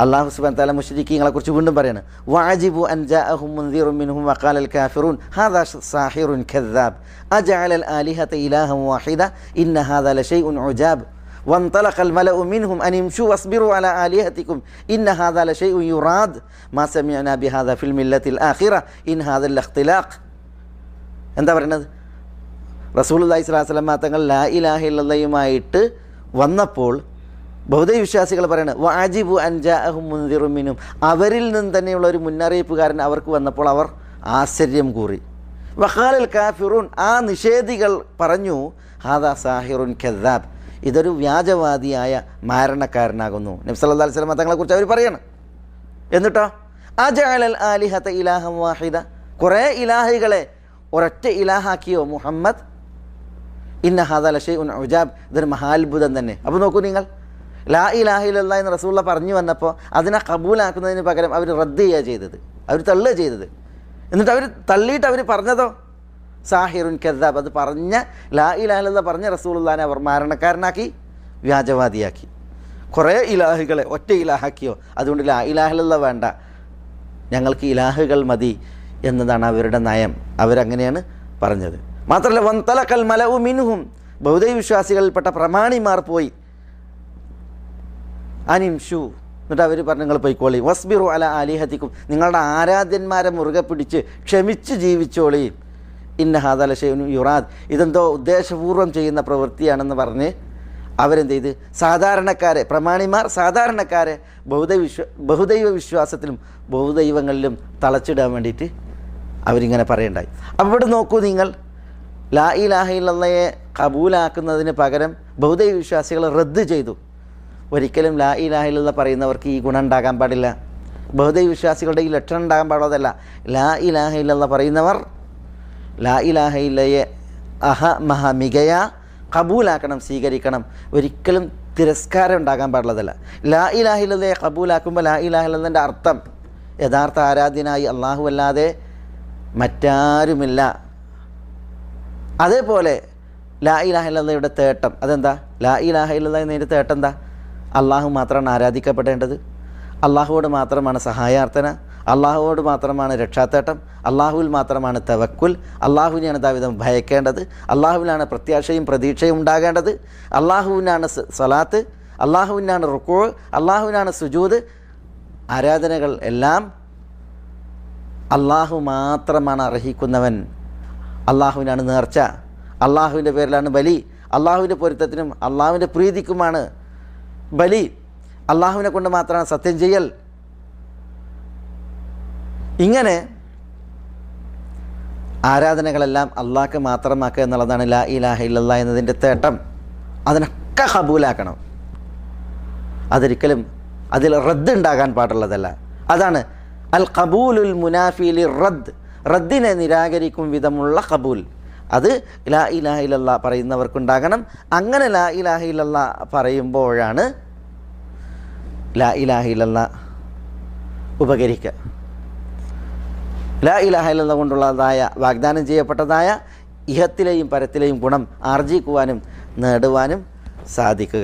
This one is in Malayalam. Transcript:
അല്ലാഹു സുബ്ഹാനഹു വ തആല മുശ്രിക്കീങ്ങളെ കുറിച്ച് വീണ്ടും പറയാണ്, വഅജിബു അൻ ജാഅഹും മുൻദിറുൻ മിൻഹും വഖാലൽ കാഫിറൂൻ ഹാദാ സാഹിറുൻ കദ്ദാബ് അജഅലൽ ആലിഹത ഇലാഹൻ വാഹിദ ഇന്ന ഹാദാ ലശൈഉൻ ഉജാബ് വൻതലഖൽ മലഉ മിൻഹും അൻ ഇംശൂ വസ്ബിറു അലാ ആലിഹതികും ഇന്ന ഹാദാ ലശൈഉൻ യുറാദ് മാ സമിഅനാ ബിഹാദാ ഫിൽ മില്ലത്തിൽ ആഖിറ ഇൻ ഹാദാ ലഖ്തിലാഖ്. എന്താ പറയുന്നത്? റസൂലുള്ളാഹി സ്വല്ലല്ലാഹു അലൈഹി വസല്ലം തങ്ങൾ ലാ ഇലാഹ ഇല്ലല്ലാഹുമായിട്ട് വന്നപ്പോൾ ബൗദ്ധ വിശ്വാസികൾ പറയുന്നത് വഅജിബു അൻ ജാഅഹും മുൻദിറുൻ മിൻഹും, അവരിൽ നിന്ന് തന്നെയുള്ള ഒരു മുന്നറിയിപ്പുകാരൻ അവർക്ക് വന്നപ്പോൾ അവർ ആശ്ചര്യം കൂറി. വഖാലൽ കാഫിറൂൻ, ആ നിഷേധികൾ പറഞ്ഞു, ഹാദാ സാഹിറുൻ കദ്ദാബ്, ഇതൊരു വ്യാജവാദിയായ മാരണക്കാരനാകുന്നു. നബി സല്ലല്ലാഹു അലൈഹി വസല്ലം തങ്ങളെക്കുറിച്ച് അവർ പറയാണ്. എന്നിട്ടോ അജഅലൽ ആലിഹത ഇലാഹൻ വാഹിദ, കുറേ ഇലാഹികളെ ഒരൊറ്റ ഇലാഹാക്കിയോ മുഹമ്മദ്. ഇന്ന ഹാദാ ലശൈഉൻ ഉജാബ്, ഇതൊരു മഹാത്ഭുതം തന്നെ. അപ്പോൾ നോക്കൂ നിങ്ങൾ, ലാ ഇലാഹ ഇല്ലല്ലാഹ് എന്ന് റസൂലുള്ളാഹി പറഞ്ഞു വന്നപ്പോൾ അതിനെ കബൂലാക്കുന്നതിന് പകരം അവർ റദ്ദ് ചെയ്യുക ചെയ്തത്, അവർ തള്ളുക ചെയ്തത്. എന്നിട്ട് അവർ തള്ളിയിട്ട് അവർ പറഞ്ഞതോ സാഹിറുൻ കദ്ദാബ്, അത് പറഞ്ഞ ലാ ഇലാഹ ഇല്ലല്ലാഹ് പറഞ്ഞ റസൂലുള്ളാഹിനെ അവർ മാരണക്കാരനാക്കി, വ്യാജവാദിയാക്കി. കുറേ ഇലാഹുകളെ ഒറ്റ ഇലാഹാക്കിയോ, അതുകൊണ്ട് ലാ ഇലാഹ ഇല്ലല്ലാഹ് വേണ്ട, ഞങ്ങൾക്ക് ഇലാഹുകൾ മതി എന്നതാണ് അവരുടെ നയം. അവരങ്ങനെയാണ് പറഞ്ഞത്. മാത്രമല്ല വൻതലഖൽ മലഉ മിൻഹും, ബൗദ്ധ വിശ്വാസികളിൽപ്പെട്ട പ്രമാണിമാർ പോയി അനിംഷു, എന്നിട്ട് അവർ പറഞ്ഞു നിങ്ങൾ പോയിക്കോളി, വസ്ബിറു അല ആലിഹതിക്കും, നിങ്ങളുടെ ആരാധ്യന്മാരെ മുറുകെ പിടിച്ച് ക്ഷമിച്ച് ജീവിച്ചോളി, ഇന്ന ഹാദാ ലശൈഉൻ യുറാദ്, ഇതെന്തോ ഉദ്ദേശപൂർവ്വം ചെയ്യുന്ന പ്രവൃത്തിയാണെന്ന് പറഞ്ഞ് അവരെന്ത് ചെയ്ത് സാധാരണക്കാരെ, പ്രമാണിമാർ സാധാരണക്കാരെ ബഹുദൈവ വിശ്വാസത്തിലും ബഹുദൈവങ്ങളിലും തളച്ചിടാൻ വേണ്ടിയിട്ട് അവരിങ്ങനെ പറയണ്ടായി. അപ്പോൾ ഇവിടെ നോക്കൂ നിങ്ങൾ, ലാ ഇലാഹ ഇല്ലല്ലാഹയെ കബൂലാക്കുന്നതിന് പകരം ബഹുദൈവ വിശ്വാസികൾ റദ്ദ് ചെയ്തു. ഒരിക്കലും ലാ ഇലാഹ ഇല്ലല്ലാഹ് പറയുന്നവർക്ക് ഈ ഗുണം ഉണ്ടാകാൻ പാടില്ല, ബഹുദൈവ വിശ്വാസികളുടെ ഈ ലക്ഷണം ഉണ്ടാകാൻ പാടുള്ളതല്ല. ലാ ഇലാഹ ഇല്ലല്ലാഹ് പറയുന്നവർ ലാ ഇലാഹ ഇല്ലയെ മികയാ കബൂലാക്കണം, സ്വീകരിക്കണം. ഒരിക്കലും തിരസ്കാരം ഉണ്ടാകാൻ പാടുള്ളതല്ല. ലാ ഇലാഹ ഇല്ലല്ലയെ കബൂലാക്കുമ്പോൾ ലാ ഇലാഹ ഇല്ലല്ലാഹിൻ്റെ അർത്ഥം യഥാർത്ഥ ആരാധ്യനായി അള്ളാഹു അല്ലാതെ മറ്റാരുമില്ല. അതേപോലെ ലാ ഇലാഹ ഇല്ലല്ലാഹയുടെ തേട്ടം അതെന്താ? ലാ ഇലാഹ ഇല്ലല്ലാഹ് എന്നതിൻ്റെ തേട്ടം എന്താ? അള്ളാഹു മാത്രമാണ് ആരാധിക്കപ്പെടേണ്ടത്, അള്ളാഹുവോട് മാത്രമാണ് സഹായാർത്ഥന, അള്ളാഹുവോട് മാത്രമാണ് രക്ഷാത്തേട്ടം, അള്ളാഹുവിൽ മാത്രമാണ് തവക്കുൽ, അള്ളാഹുവിനെയാണ് ദാവിധം ഭയക്കേണ്ടത്, അള്ളാഹുവിനാണ് പ്രത്യാശയും പ്രതീക്ഷയും ഉണ്ടാകേണ്ടത്, അള്ളാഹുവിനാണ് സ്വലാത്ത്, അള്ളാഹുവിനാണ് റുക്കൂ, അള്ളാഹുവിനാണ് സുജൂദ്. ആരാധനകൾ എല്ലാം അള്ളാഹു മാത്രമാണ് അർഹിക്കുന്നവൻ. അള്ളാഹുവിനാണ് നേർച്ച, അള്ളാഹുവിൻ്റെ പേരിലാണ് ബലി, അള്ളാഹുവിൻ്റെ പൊരുത്തത്തിനും അള്ളാഹുവിൻ്റെ പ്രീതിക്കുമാണ് ബലി, അള്ളാഹുവിനെ കൊണ്ട് മാത്രമാണ് സത്യം ചെയ്യൽ. ഇങ്ങനെ ആരാധനകളെല്ലാം അള്ളാഹ്ക്ക് മാത്രമാക്കുക എന്നുള്ളതാണ് ലാ ഇലാഹ ഇല്ലല്ലാഹ് എന്നതിൻ്റെ തേട്ടം. അതിനൊക്കെ കബൂലാക്കണം, അതൊരിക്കലും അതിൽ റദ്ദ് ഉണ്ടാകാൻ പാടുള്ളതല്ല. അതാണ് അൽ ഖബൂലുൽ മുനാഫി ലിർ-റദ്ദ്, റദ്ദിനെ നിരാകരിക്കും വിധമുള്ള ഖബൂൽ, അത് ലാ ഇലാഹ ഇല്ലല്ലാഹ് പറയുന്നവർക്കുണ്ടാകണം. അങ്ങനെ ലാ ഇലാഹ ഇല്ലല്ലാഹ് പറയുമ്പോഴാണ് ലാ ഇലാഹ ഇല്ലല്ലാഹ് ഉപകരിക്കുക. ലാ ഇലാഹ ഇല്ലല്ലാഹ് കൊണ്ടുള്ളതായ വാഗ്ദാനം ചെയ്യപ്പെട്ടതായ ഇഹത്തിലെയും പരത്തിലെയും ഗുണം ആർജിക്കുവാനും നേടുവാനും സാധിക്കുക.